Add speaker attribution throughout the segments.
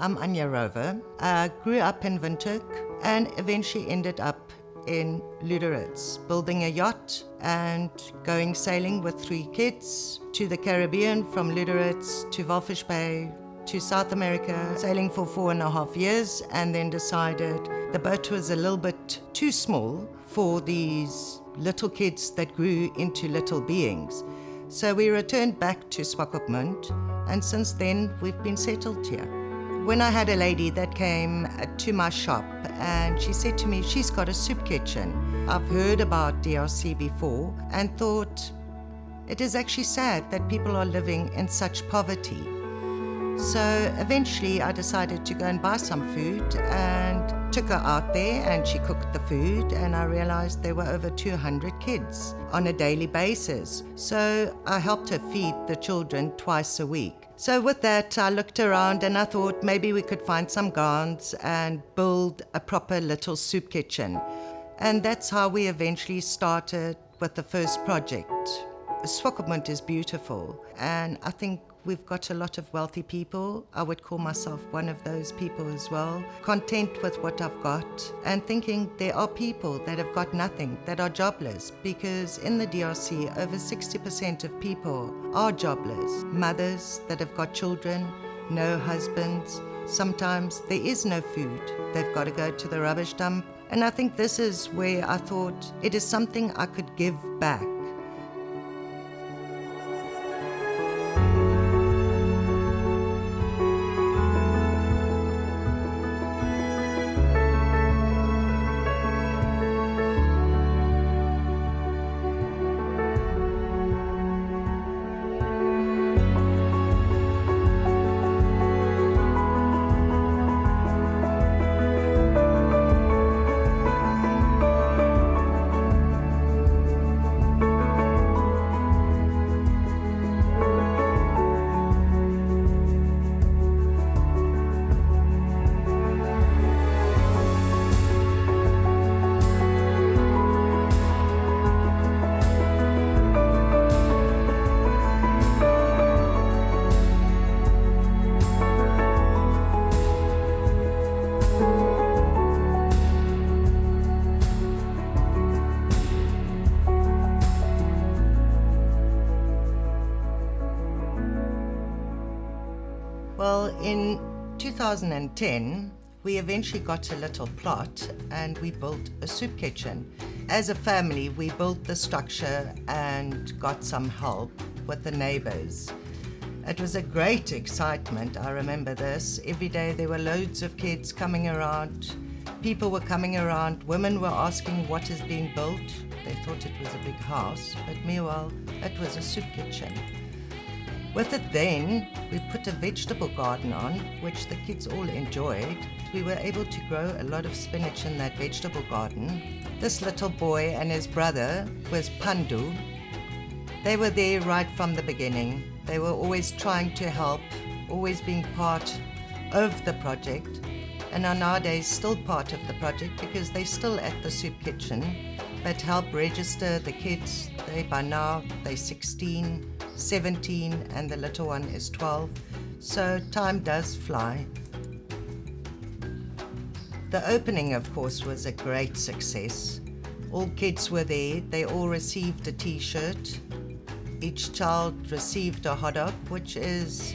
Speaker 1: I'm Anya Rover. I grew up in Windhoek and eventually ended up in Illiterate, building a yacht and going sailing with 3 kids to the Caribbean, from Illiterate to Walfish Bay to South America, sailing for 4.5 years, and then decided the boat was a little bit too small for these little kids that grew into little beings. So we returned back to Swakopmund, and since then we've been settled here. When I had a lady that came to my shop and she said to me she's got a soup kitchen. I've heard about DRC before and thought it is actually sad that people are living in such poverty. So eventually I decided to go and buy some food and took her out there, and she cooked the food, and I realized there were over 200 kids on a daily basis. So I helped her feed the children twice a week. So with that, I looked around and I thought maybe we could find some grants and build a proper little soup kitchen. And that's how we eventually started with the first project. Swakopmund is beautiful, and I think we've got a lot of wealthy people. I would call myself one of those people as well, content with what I've got and thinking there are people that have got nothing, that are jobless, because in the DRC, over 60% of people are jobless. Mothers that have got children, no husbands. Sometimes there is no food. They've got to go to the rubbish dump. And I think this is where I thought it is something I could give back. Well, in 2010, we eventually got a little plot and we built a soup kitchen. As a family, we built the structure and got some help with the neighbors. It was a great excitement, I remember this. Every day there were loads of kids coming around. People were coming around. Women were asking what is being built. They thought it was a big house, but meanwhile, it was a soup kitchen. With it then, we put a vegetable garden on, which the kids all enjoyed. We were able to grow a lot of spinach in that vegetable garden. This little boy and his brother was Pandu. They were there right from the beginning. They were always trying to help, always being part of the project, and are nowadays still part of the project because they're still at the soup kitchen, but help register the kids. By now, they're 16, 17, and the little one is 12, so time does fly. The opening, of course, was a great success. All kids were there. They all received a t-shirt. Each child received a hot dog, which is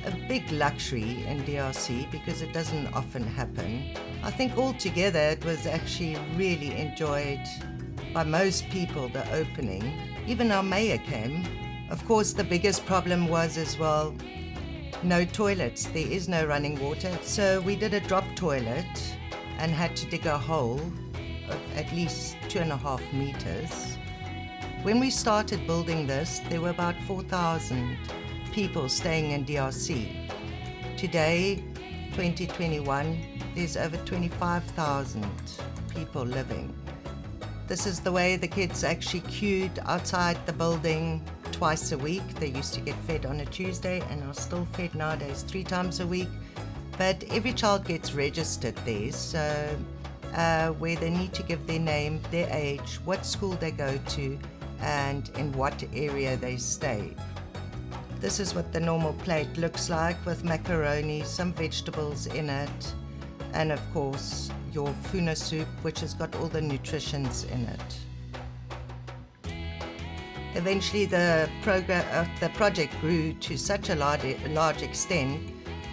Speaker 1: a big luxury in DRC because it doesn't often happen. I think altogether it was actually really enjoyed by most people, the opening. Even our mayor came. Of course, the biggest problem was as well, no toilets. There is no running water. So we did a drop toilet and had to dig a hole of at least 2.5 meters. When we started building this, there were about 4,000 people staying in DRC. Today, 2021, there's over 25,000 people living. This is the way the kids actually queued outside the building twice a week. They used to get fed on a Tuesday and are still fed nowadays 3 times a week. But every child gets registered there, so where they need to give their name, their age, what school they go to, and in what area they stay. This is what the normal plate looks like, with macaroni, some vegetables in it, and of course your funa soup, which has got all the nutritions in it. Eventually the project grew to such a large extent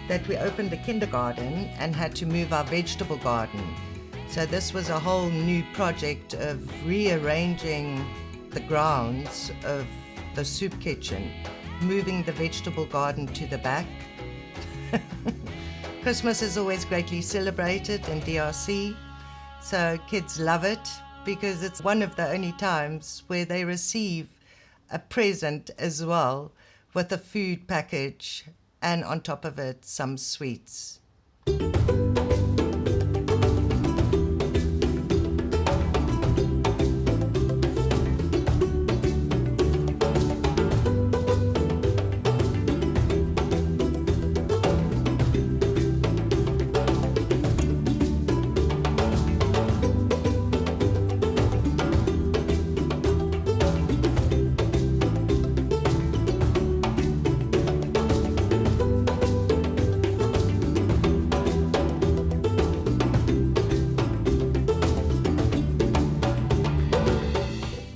Speaker 1: that we opened a kindergarten and had to move our vegetable garden. So this was a whole new project of rearranging the grounds of the soup kitchen, moving the vegetable garden to the back. Christmas is always greatly celebrated in DRC, so kids love it because it's one of the only times where they receive a present as well, with a food package and on top of it some sweets.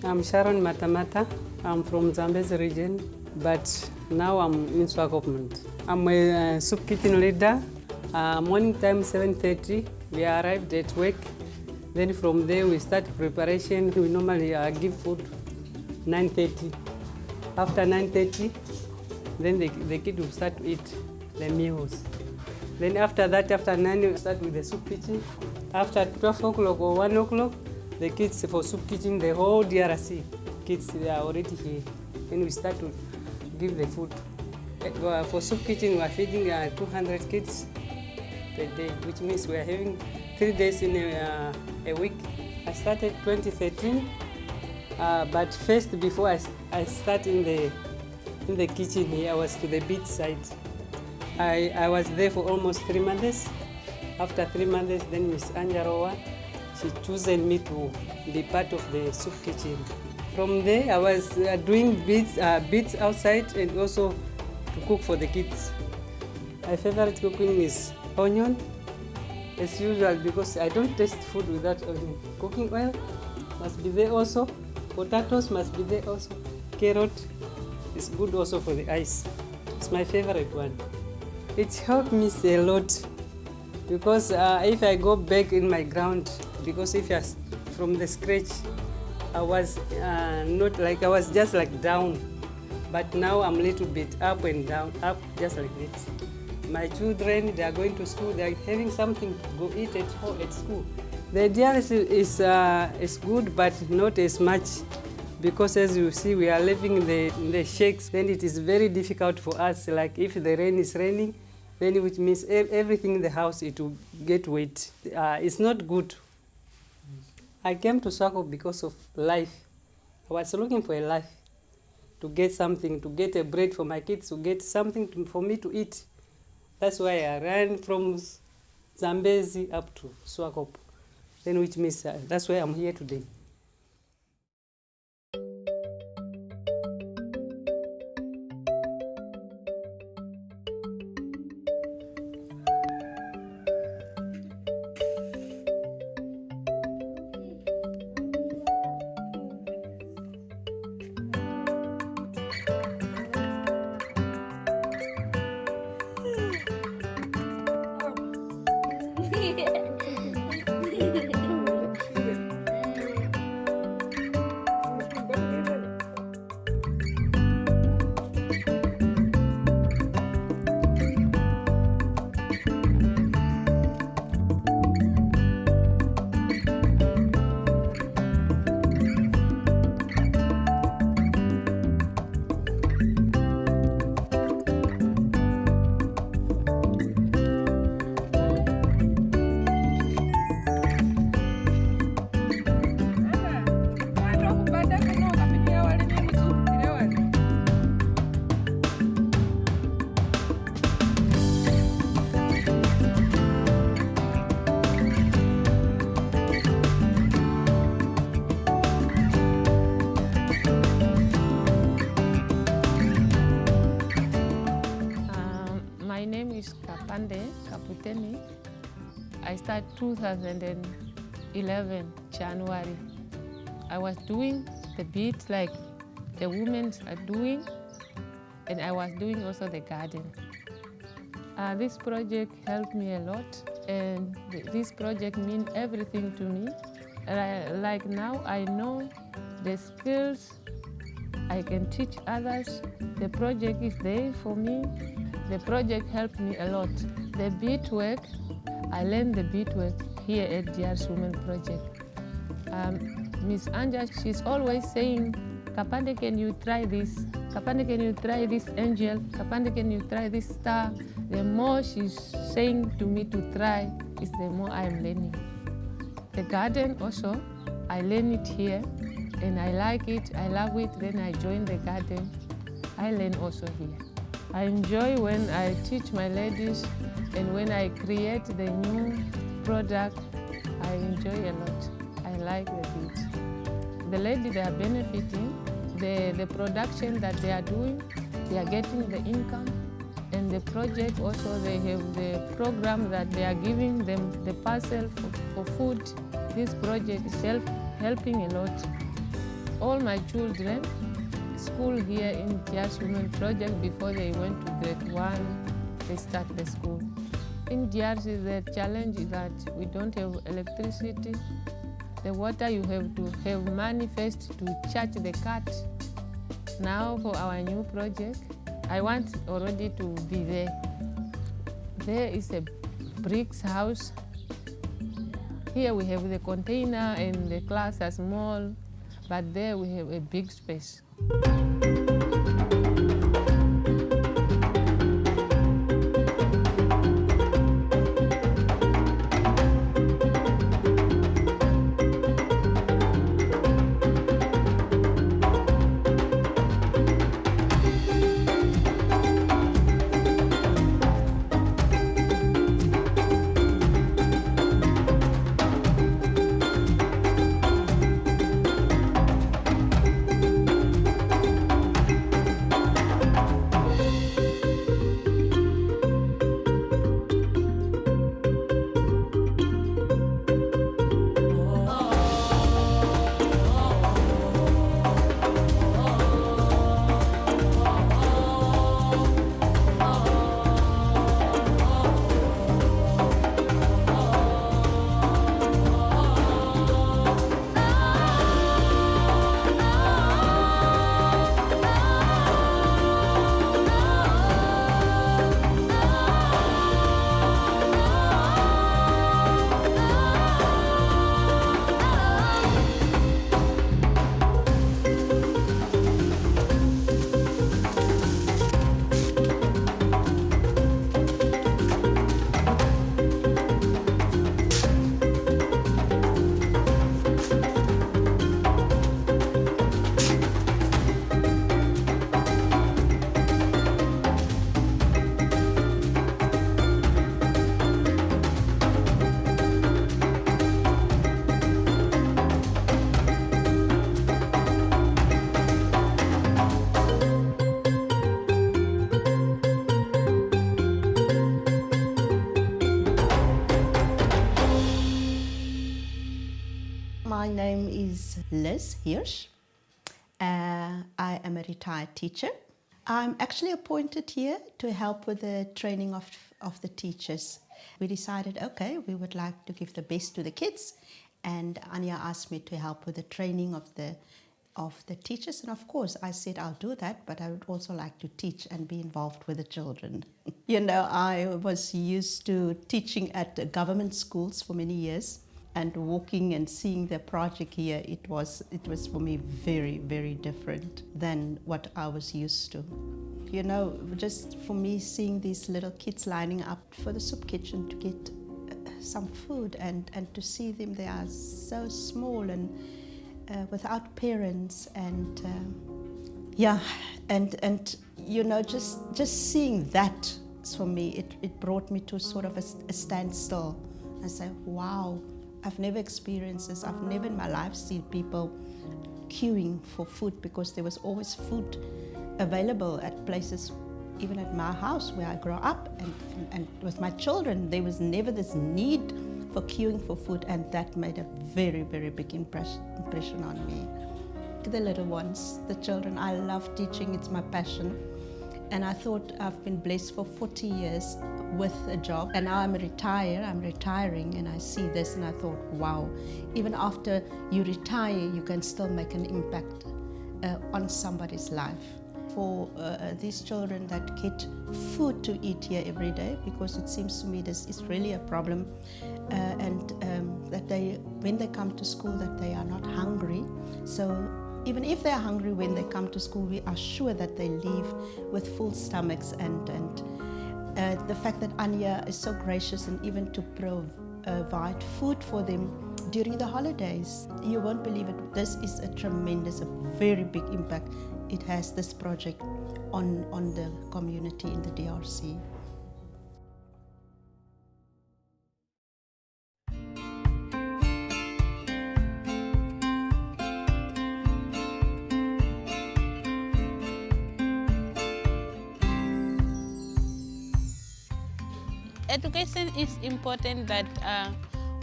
Speaker 2: I'm Sharon Matamata. I'm from Zambezi region, but now I'm in Swakopmund. I'm a soup kitchen leader. Morning time 7:30, we arrived at work. Then from there we start preparation. We normally give food 9:30. After 9:30, then the kid will start to eat the meals. Then after that, after 9, we start with the soup kitchen. After 12 o'clock or 1 o'clock, the kids for soup kitchen, the whole DRC kids, they are already here. Then we start to give the food. For soup kitchen, we are feeding 200 kids per day, which means we are having 3 days in a week. I started 2013, but first, before I start in the kitchen here, I was to the bead side. I was there for almost 3 months. After 3 months, then Miss Anjarowa, she chosen me to be part of the soup kitchen. From there, I was doing beads outside and also to cook for the kids. My favorite cooking is onion, as usual, because I don't taste food without onion. Cooking oil must be there also. Potatoes must be there also. Carrot is good also for the eyes. It's my favorite one. It helped me a lot because if I go back in my ground, because if you're from the scratch, I was not like, I was just like down, but now I'm a little bit up and down, up just like this. My children, they are going to school, they are having something to go eat at home, at school. The DRC is good, but not as much, because as you see, we are living in the shacks, then it is very difficult for us, like if the rain is raining, then which means everything in the house, it will get wet. It's not good. I came to Swako because of life. I was looking for a life, to get something, to get a bread for my kids, to get something for me to eat. That's why I ran from Zambezi up to Swakop, then which means that's why I'm here today.
Speaker 3: botany. I started 2011, January. I was doing the beads like the women are doing, and I was doing also the garden. This project helped me a lot, and this project means everything to me. Like now, I know the skills I can teach others. The project is there for me. The project helped me a lot. The beadwork, I learned the beadwork here at DRC Women Project. Miss Anja, she's always saying, Kapande, can you try this? Kapande, can you try this angel? Kapande, can you try this star? The more she's saying to me to try, is the more I'm learning. The garden also, I learn it here, and I like it, I love it. Then I join the garden. I learn also here. I enjoy when I teach my ladies, and when I create the new product, I enjoy a lot. I like the beads. The ladies, they are benefiting. The production that they are doing, they are getting the income. And the project also, they have the program that they are giving them the parcel for food. This project is helping a lot. All my children, school here in DRC Women Project, before they went to grade 1, they start the school. In DRC, the challenge is that we don't have electricity. The water, you have to have money first to charge the cat. Now for our new project, I want already to be there. There is a bricks house. Here we have the container and the class are small, but there we have a big space.
Speaker 4: My name is Liz Hirsch. I am a retired teacher. I'm actually appointed here to help with the training of the teachers. We decided, okay, we would like to give the best to the kids, and Anya asked me to help with the training of the teachers, and of course I said I'll do that, but I would also like to teach and be involved with the children. You know, I was used to teaching at government schools for many years, and walking and seeing the project here, it was for me very, very different than what I was used to. You know, just for me, seeing these little kids lining up for the soup kitchen to get some food, and to see them, they are so small and without parents, and and you know, just seeing that, for me, it brought me to sort of a standstill. I say, wow, I've never experienced this. I've never in my life seen people queuing for food, because there was always food available at places even at my house where I grew up and with my children, there was never this need for queuing for food, and that made a very, very big impression on me. To the little ones, the children, I love teaching, it's my passion. And I thought I've been blessed for 40 years with a job, and now I'm retiring, and I see this and I thought, wow, even after you retire, you can still make an impact on somebody's life. For these children that get food to eat here every day, because it seems to me this is really a problem, and that when they come to school, that they are not hungry. So even if they are hungry when they come to school, we are sure that they leave with full stomachs, and the fact that Anya is so gracious and even to provide food for them during the holidays, you won't believe it. This is a very big impact it has, this project, on the community in the DRC.
Speaker 5: Education is important, that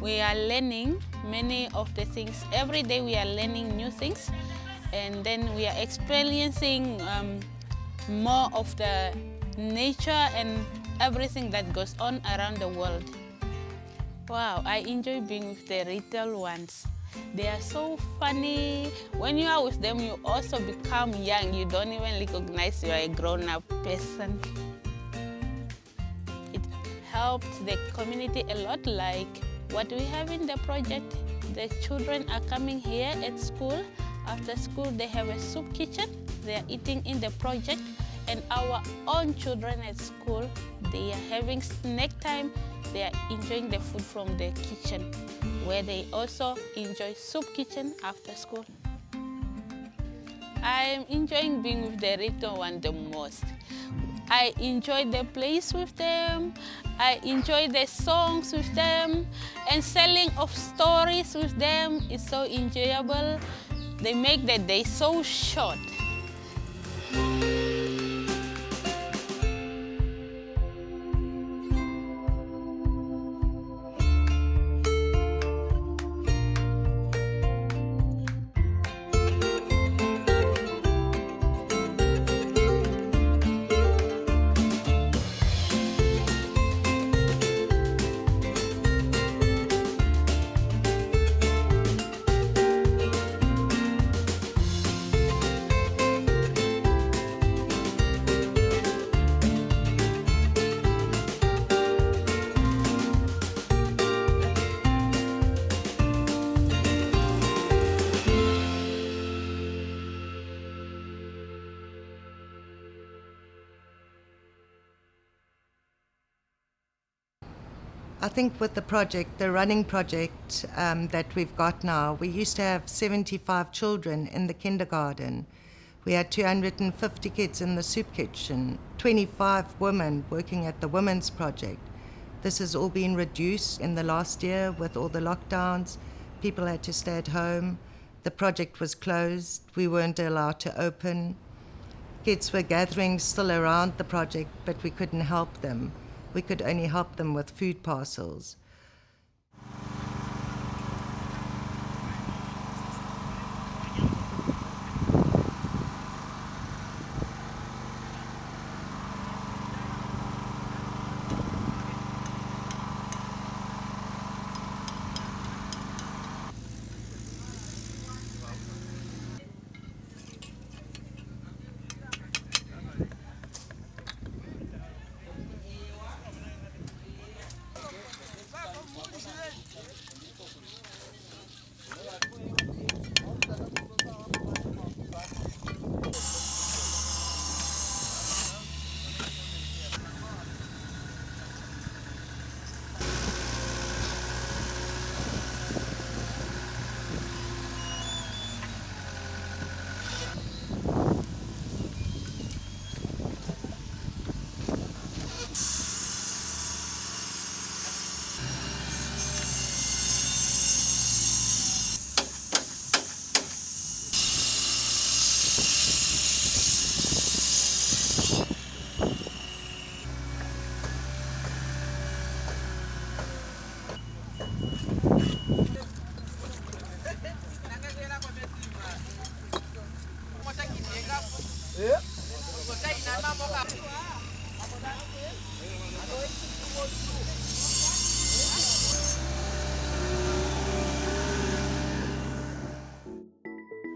Speaker 5: we are learning many of the things. Every day we are learning new things, and then we are experiencing more of the nature and everything that goes on around the world. Wow, I enjoy being with the little ones. They are so funny. When you are with them, you also become young. You don't even recognize you are a grown-up person. Helped the community a lot, like what we have in the project. The children are coming here at school. After school, they have a soup kitchen. They are eating in the project. And our own children at school, they are having snack time. They are enjoying the food from the kitchen, where they also enjoy soup kitchen after school. I am enjoying being with the little one the most. I enjoy the place with them. I enjoy the songs with them, and selling of stories with them is so enjoyable. They make the day so short.
Speaker 1: I think with the project, the running project that we've got now, we used to have 75 children in the kindergarten. We had 250 kids in the soup kitchen, 25 women working at the Women's Project. This has all been reduced in the last year with all the lockdowns. People had to stay at home. The project was closed. We weren't allowed to open. Kids were gathering still around the project, but we couldn't help them. We could only help them with food parcels.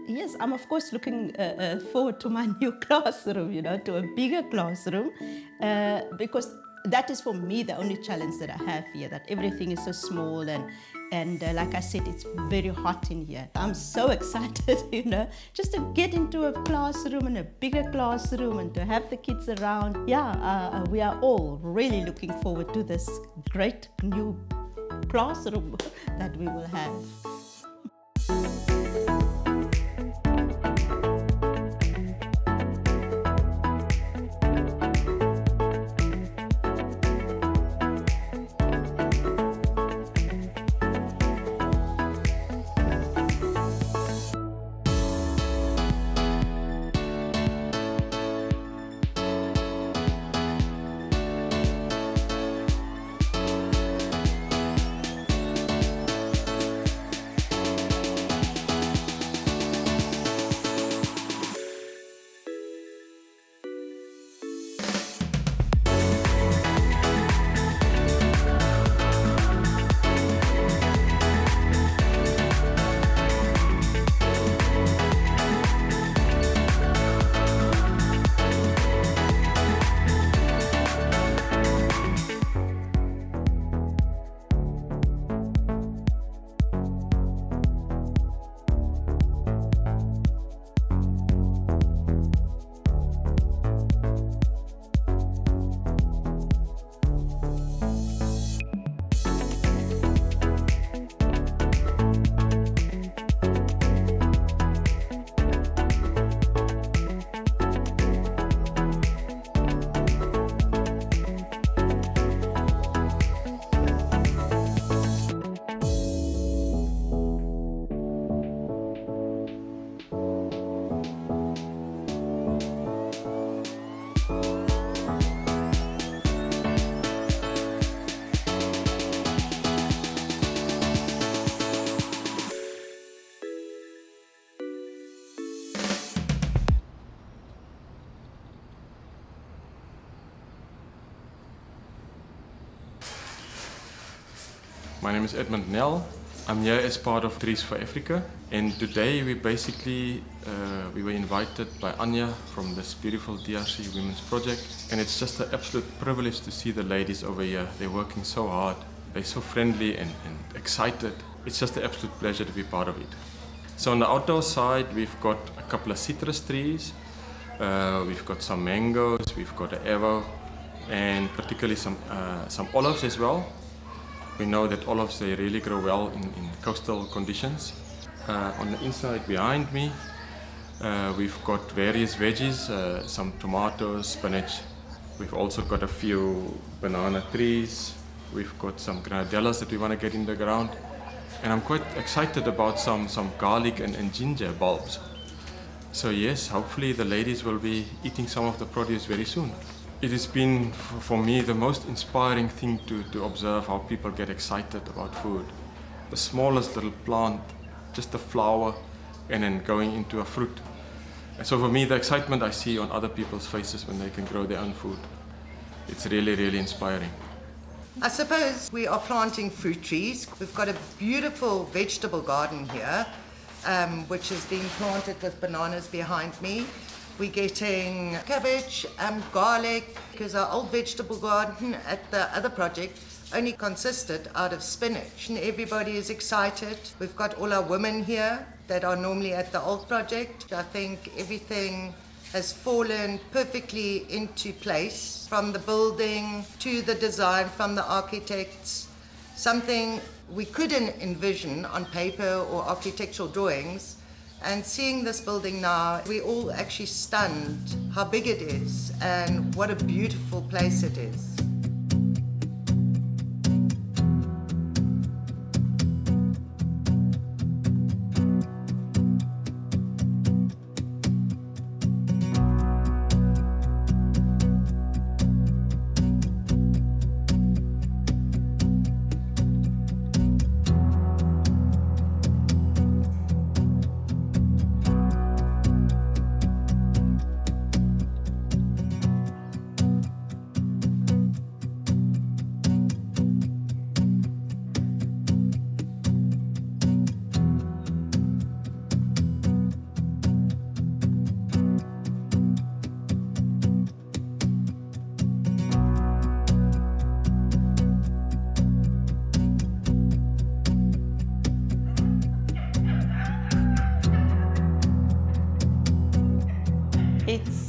Speaker 4: Yes, I'm of course looking forward to my new classroom, to a bigger classroom, because that is for me the only challenge that I have here, that everything is so small and like I said, it's very hot in here. I'm so excited, just to get into a classroom and a bigger classroom and to have the kids around. Yeah, we are all really looking forward to this great new classroom that we will have.
Speaker 6: My name is Edmund Nell. I'm here as part of Trees for Africa, and today we basically we were invited by Anya from this beautiful DRC Women's Project, and it's just an absolute privilege to see the ladies over here. They're working so hard, they're so friendly and excited. It's just an absolute pleasure to be part of it. So on the outdoor side, we've got a couple of citrus trees, we've got some mangoes, we've got an avo, and particularly some olives as well. We know that olives, they really grow well in coastal conditions. On the inside behind me, we've got various veggies, some tomatoes, spinach. We've also got a few banana trees. We've got some granadellas that we want to get in the ground. And I'm quite excited about some garlic and ginger bulbs. So yes, hopefully the ladies will be eating some of the produce very soon. It has been, for me, the most inspiring thing to observe how people get excited about food. The smallest little plant, just a flower, and then going into a fruit. And so for me, the excitement I see on other people's faces when they can grow their own food, it's really, really inspiring.
Speaker 1: I suppose we are planting fruit trees. We've got a beautiful vegetable garden here, which is being planted with bananas behind me. We're getting cabbage, garlic, because our old vegetable garden at the other project only consisted out of spinach, and everybody is excited. We've got all our women here that are normally at the old project. I think everything has fallen perfectly into place, from the building to the design from the architects, something we couldn't envision on paper or architectural drawings. And seeing this building now, we're all actually stunned how big it is and what a beautiful place it is.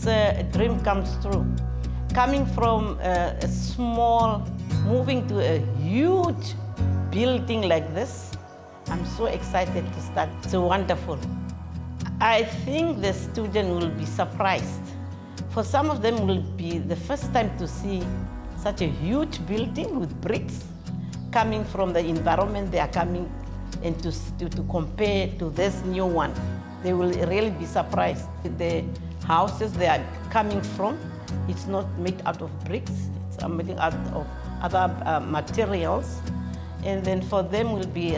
Speaker 7: this dream comes true. Coming from a small, moving to a huge building like this, I'm so excited to start. It's wonderful. I think the student will be surprised. For some of them will be the first time to see such a huge building with bricks coming from the environment they are coming and to compare to this new one. They will really be surprised. The houses they are coming from, it's not made out of bricks, it's made out of other materials. And then for them will be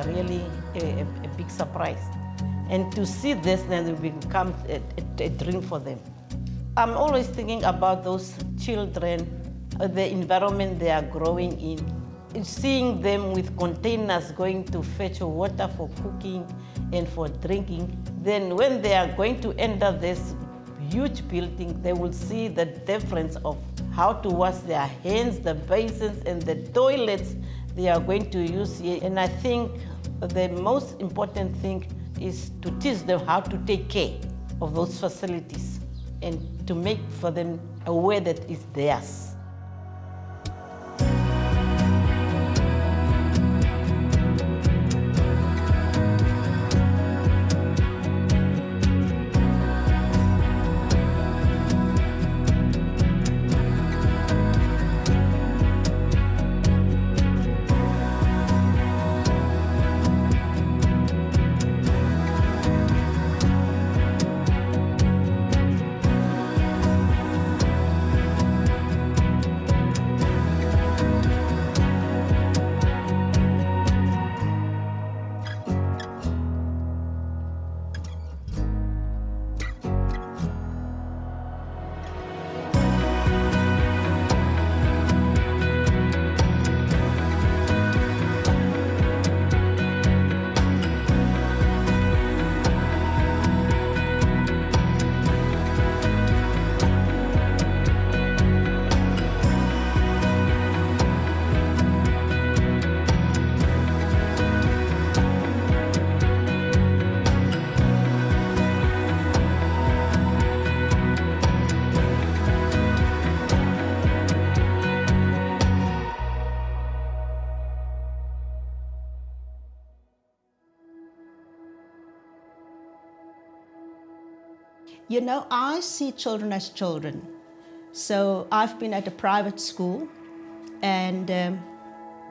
Speaker 7: really a big surprise. And to see this, then it will become a dream for them. I'm always thinking about those children, the environment they are growing in. Seeing them with containers going to fetch water for cooking and for drinking. Then when they are going to enter this huge building, they will see the difference of how to wash their hands, the basins and the toilets they are going to use here. And I think the most important thing is to teach them how to take care of those facilities and to make for them aware that it's theirs.
Speaker 4: You know, I see children as children. So I've been at a private school, and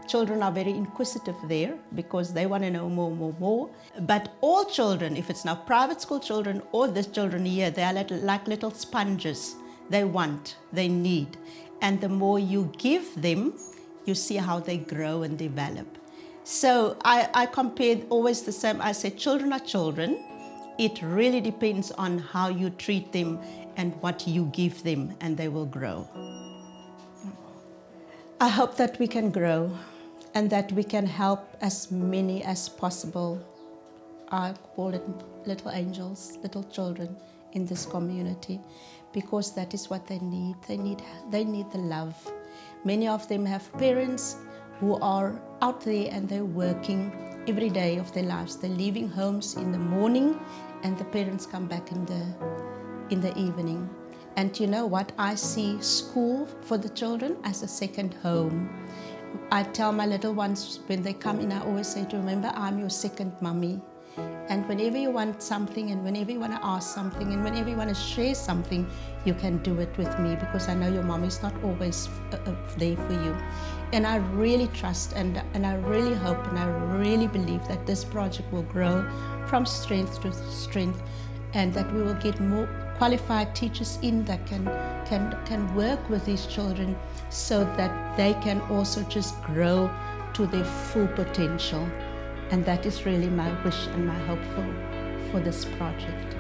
Speaker 4: children are very inquisitive there because they want to know more. But all children, if it's now private school children or these children here, they are like little sponges. They want, they need. And the more you give them, you see how they grow and develop. So I compare always the same. I say children are children. It really depends on how you treat them and what you give them, and they will grow. I hope that we can grow and that we can help as many as possible. I call it little angels, little children in this community, because that is what they need. They need the love. Many of them have parents who are out there and they're working every day of their lives. They're leaving homes in the morning and the parents come back in the evening. And you know what? I see school for the children as a second home. I tell my little ones when they come in, I always say, remember, I'm your second mommy. And whenever you want something, and whenever you want to ask something, and whenever you want to share something, you can do it with me, because I know your mom is not always there for you. And I really trust and I really hope and I really believe that this project will grow from strength to strength, and that we will get more qualified teachers in that can work with these children so that they can also just grow to their full potential. And that is really my wish and my hope for this project.